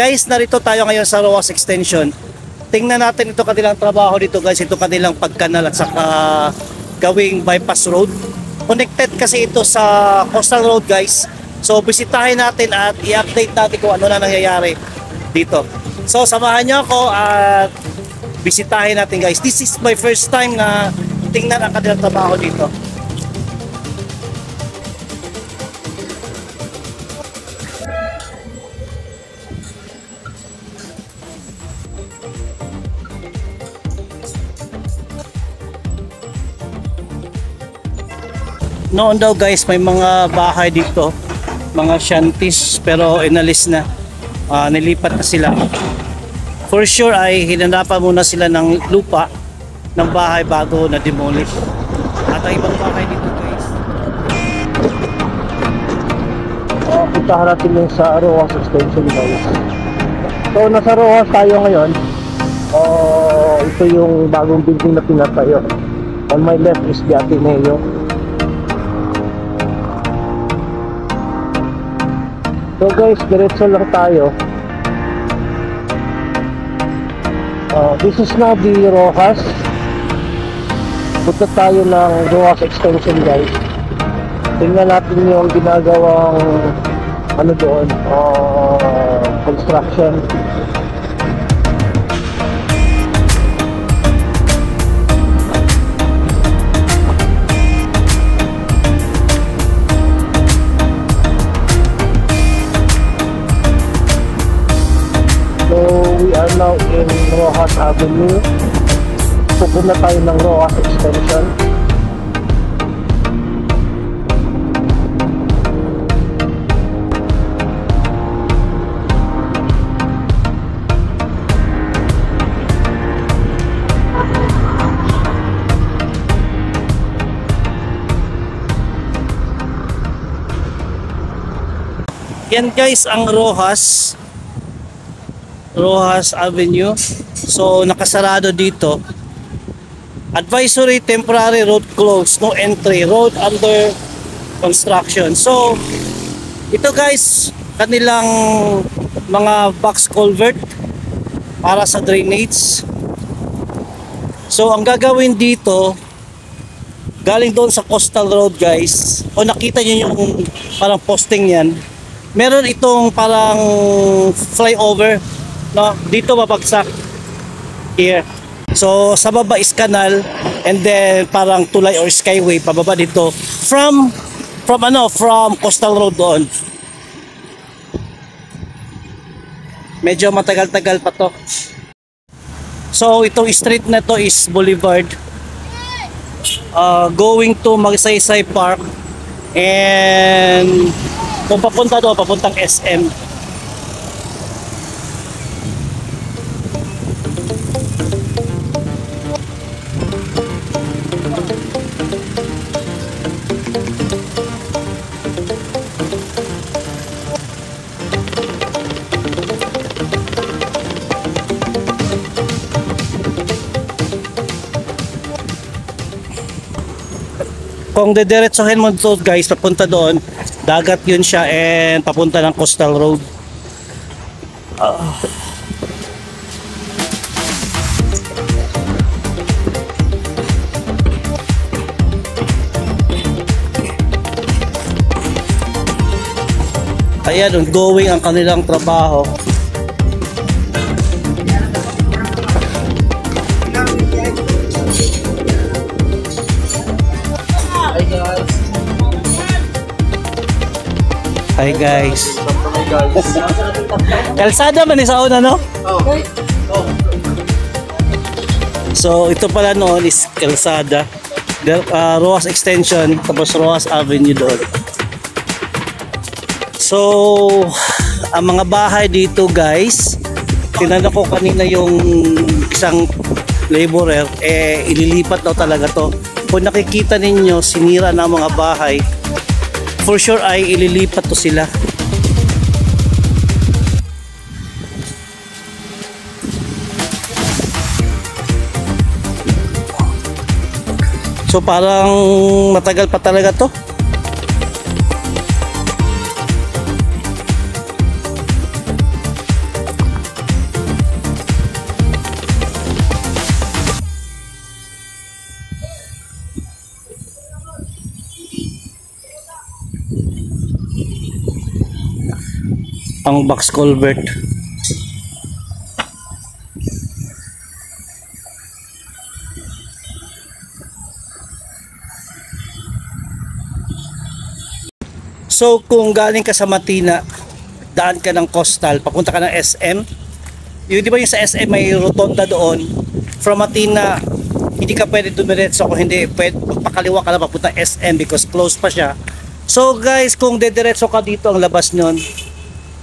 Guys, narito tayo ngayon sa ROAS Extension. Tingnan natin ito kanilang trabaho dito guys, ito kanilang pagkanal at saka gawing bypass road. Connected kasi ito sa coastal road guys. So bisitahin natin at i-update natin kung ano na nangyayari dito. So samahan niyo ako at bisitahin natin guys. This is my first time na tingnan ang kanilang trabaho dito. Noon daw guys may mga bahay dito, mga shanties, pero inalis na, nilipat na sila. For sure ay hinanapan muna sila ng lupa ng bahay bago na demolish. At ang ibang bahay dito guys, puntahan natin yung sa ROAS Extension guys. So nasa ROAS tayo ngayon. Ito yung bagong building na pinatayo. On my left is the Ateneo. So guys, diretso lang tayo. This is now the ROAS. Punta tayo ng ROAS Extension guys. Tingnan natin yung ginagawang ano doon, construction. We are now in Rojas Avenue. Pupunta tayo ng ROAS Extension. Yan guys ang ROAS Avenue. So nakasarado dito. Advisory, temporary road closed, no entry, road under construction. So ito guys, kanilang mga box culvert para sa drainage. So ang gagawin dito, galing doon sa coastal road guys, o nakita nyo yung parang posting yan, meron itong parang flyover, no, dito mabagsak here. So sa baba is canal and then parang tulay or skyway pababa dito from coastal road doon. Medyo matagal-tagal pa to. So itong street na to is Boulevard, going to Magsaysay Park, and kung papunta doon, papuntang SM. Kung dediretsohin mo to guys, papunta doon, dagat yun siya and papunta ng coastal road. Ayan, ongoing ang kanilang trabaho. Hi guys. Kalsada man sa una, no? So ito pala noon is kalsada, ROAS Extension, tapos ROAS Avenue doon. So ang mga bahay dito guys, tinanong ko kanina yung isang laborer, ililipat daw talaga to. Kung nakikita ninyo, sinira na ang mga bahay, for sure ay ililipat to sila. So parang matagal pa talaga to. ang box culvert. So kung galing ka sa Matina, daan ka ng Coastal, papunta ka ng SM. Yung di ba yung sa SM may rotonda doon. From Matina, hindi ka pwede dumiretso kung hindi pwede magpakaliwa ka na papunta SM because close pa siya. So guys, kung dediretso ka dito ang labas nyon,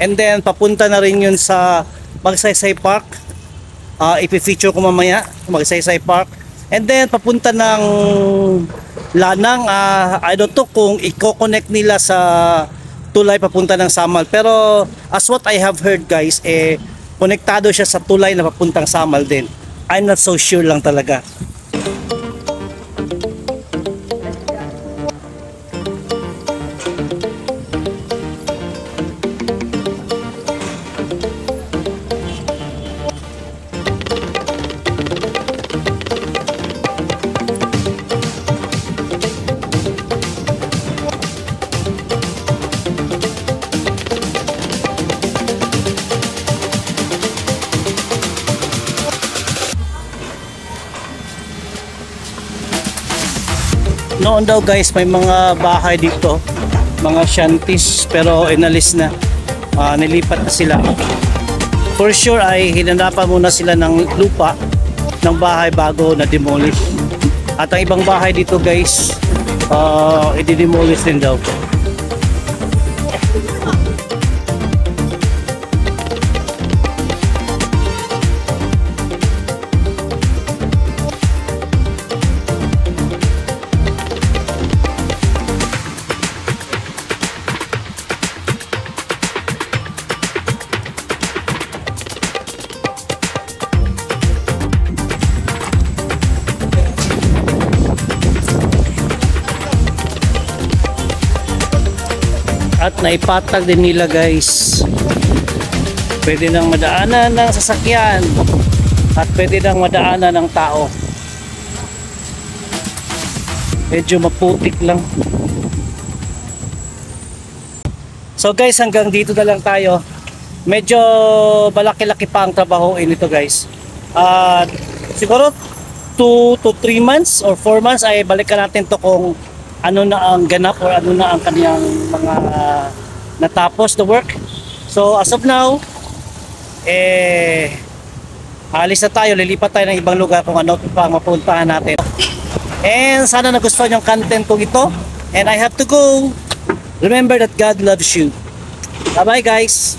and then papunta na rin yun sa Magsaysay Park. Ipifeature ko mamaya Magsaysay Park, and then papunta ng Lanang. I don't know kung i-connect nila sa tulay papunta ng Samal, pero as what I have heard guys, konektado siya sa tulay na papuntang Samal din. I'm not so sure lang talaga. Noon daw guys, may mga bahay dito, mga shanties, pero inalis na, nilipat na sila. For sure ay hinanapan muna sila ng lupa ng bahay bago na demolish. At ang ibang bahay dito guys, i-demolish din daw. At naipatag din nila guys, pwede nang madaanan ng sasakyan at pwede nang madaanan ng tao. Medyo maputik lang. So guys, hanggang dito na lang tayo. Medyo malaki-laki pa ang trabahoin ito guys. Siguro 2 to 3 months or 4 months ay balikan natin to kung ano na ang ganap or ano na ang kaniyang mga natapos the work. So as of now, alis na tayo, lilipat tayo ng ibang lugar kung ano pa mapuntahan natin. And sana nagustuhan yung content ko ito, and I have to go. Remember that God loves you. Bye bye guys.